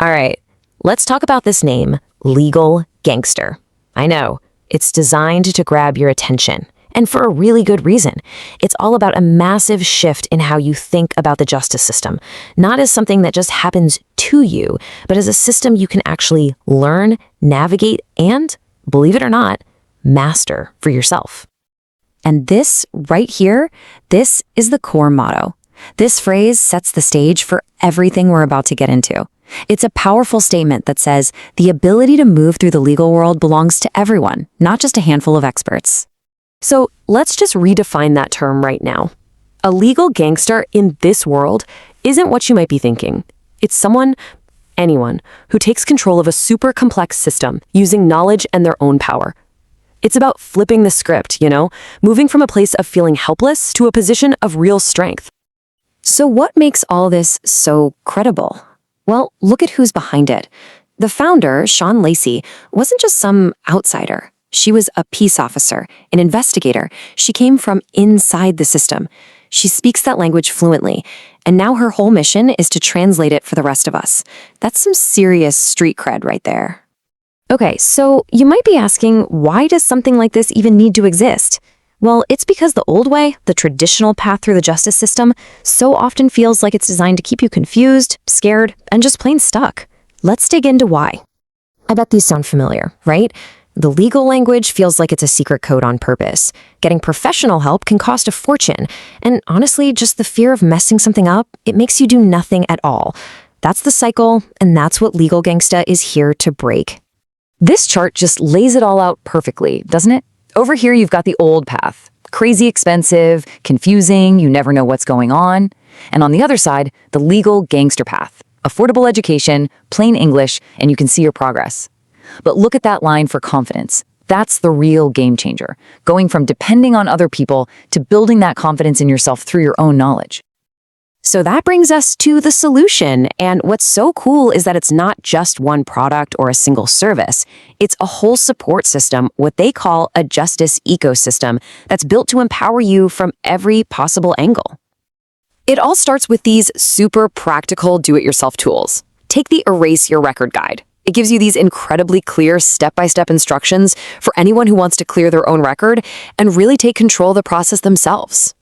All right, let's talk about this name, Legal Gangster. I know, it's designed to grab your attention, and for a really good reason. It's all about a massive shift in how you think about the justice system, not as something that just happens to you, but as a system you can actually learn, navigate, and, believe it or not, master for yourself. And this right here, this is the core motto. This phrase sets the stage for everything we're about to get into. It's a powerful statement that says the ability to move through the legal world belongs to everyone, not just a handful of experts. So let's just redefine that term right now. A legal gangster in this world isn't what you might be thinking. It's anyone, who takes control of a super complex system using knowledge and their own power. It's about flipping the script, moving from a place of feeling helpless to a position of real strength. So what makes all this so credible? Well, look at who's behind it. The founder, Shawn Lacy, wasn't just some outsider. She was a peace officer, an investigator. She came from inside the system. She speaks that language fluently, and now her whole mission is to translate it for the rest of us. That's some serious street cred right there. Okay, so you might be asking, why does something like this even need to exist? Well, it's because the old way, the traditional path through the justice system, so often feels like it's designed to keep you confused, scared, and just plain stuck. Let's dig into why. I bet these sound familiar, right? The legal language feels like it's a secret code on purpose. Getting professional help can cost a fortune. And honestly, just the fear of messing something up, it makes you do nothing at all. That's the cycle, and that's what Legal Gangsta is here to break. This chart just lays it all out perfectly, doesn't it? Over here, you've got the old path. Crazy expensive, confusing, you never know what's going on. And on the other side, the legal gangster path. Affordable education, plain English, and you can see your progress. But look at that line for confidence. That's the real game changer, going from depending on other people to building that confidence in yourself through your own knowledge. So that brings us to the solution, and what's so cool is that it's not just one product or a single service. It's a whole support system, what they call a justice ecosystem, that's built to empower you from every possible angle. It all starts with these super practical do-it-yourself tools. Take the Erase Your Record Guide. It gives you these incredibly clear step-by-step instructions for anyone who wants to clear their own record and really take control of the process themselves.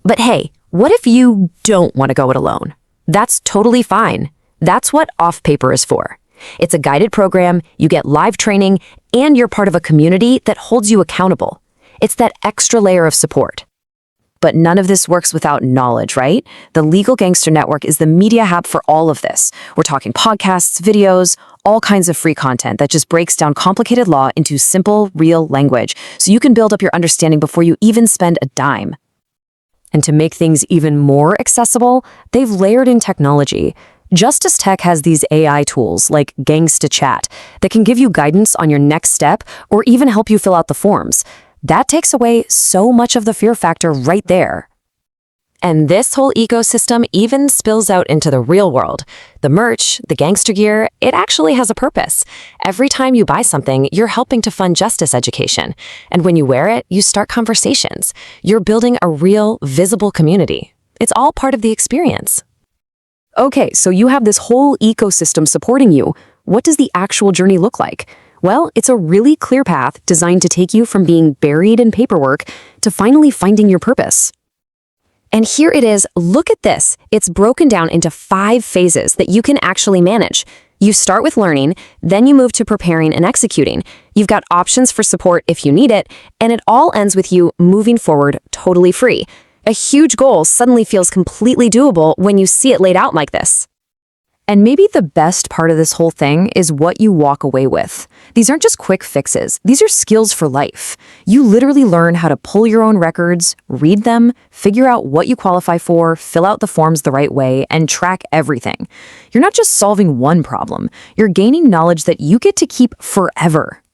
But hey, what if you don't want to go it alone? That's totally fine. That's what Off Paper is for. It's a guided program, you get live training, and you're part of a community that holds you accountable. It's that extra layer of support. But none of this works without knowledge, right? The Legal Gangsta Network is the media hub for all of this. We're talking podcasts, videos, all kinds of free content that just breaks down complicated law into simple, real language, so you can build up your understanding before you even spend a dime. And to make things even more accessible, they've layered in technology. Justice Tech has these AI tools like Gangsta Chat that can give you guidance on your next step or even help you fill out the forms. That takes away so much of the fear factor right there. And this whole ecosystem even spills out into the real world. The merch, the gangster gear, it actually has a purpose. Every time you buy something, you're helping to fund justice education. And when you wear it, you start conversations. You're building a real, visible community. It's all part of the experience. Okay, so you have this whole ecosystem supporting you. What does the actual journey look like? Well, it's a really clear path designed to take you from being buried in paperwork to finally finding your purpose. And here it is. Look at this. It's broken down into 5 phases that you can actually manage. You start with learning, then you move to preparing and executing. You've got options for support if you need it, and it all ends with you moving forward totally free. A huge goal suddenly feels completely doable when you see it laid out like this. And maybe the best part of this whole thing is what you walk away with. These aren't just quick fixes. These are skills for life. You literally learn how to pull your own records, read them, figure out what you qualify for, fill out the forms the right way, and track everything. You're not just solving one problem. You're gaining knowledge that you get to keep forever.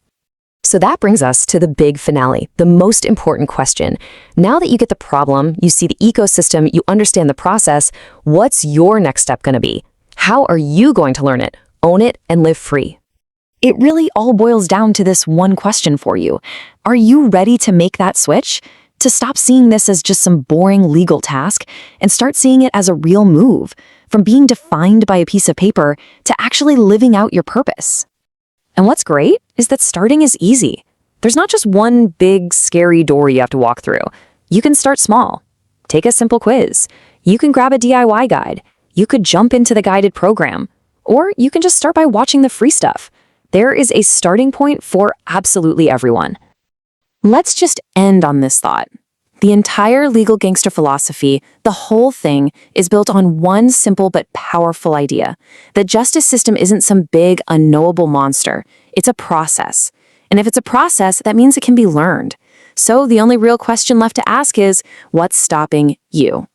So that brings us to the big finale, the most important question. Now that you get the problem, you see the ecosystem, you understand the process, what's your next step going to be? How are you going to learn it, own it, and live free? It really all boils down to this one question for you. Are you ready to make that switch? To stop seeing this as just some boring legal task and start seeing it as a real move? from being defined by a piece of paper to actually living out your purpose. And what's great is that starting is easy. There's not just one big, scary door you have to walk through. You can start small. Take a simple quiz. You can grab a DIY guide. You could jump into the guided program. Or you can just start by watching the free stuff. There is a starting point for absolutely everyone. Let's just end on this thought. The entire legal gangster philosophy, the whole thing, is built on one simple but powerful idea. The justice system isn't some big, unknowable monster. It's a process. And if it's a process, that means it can be learned. So the only real question left to ask is, what's stopping you?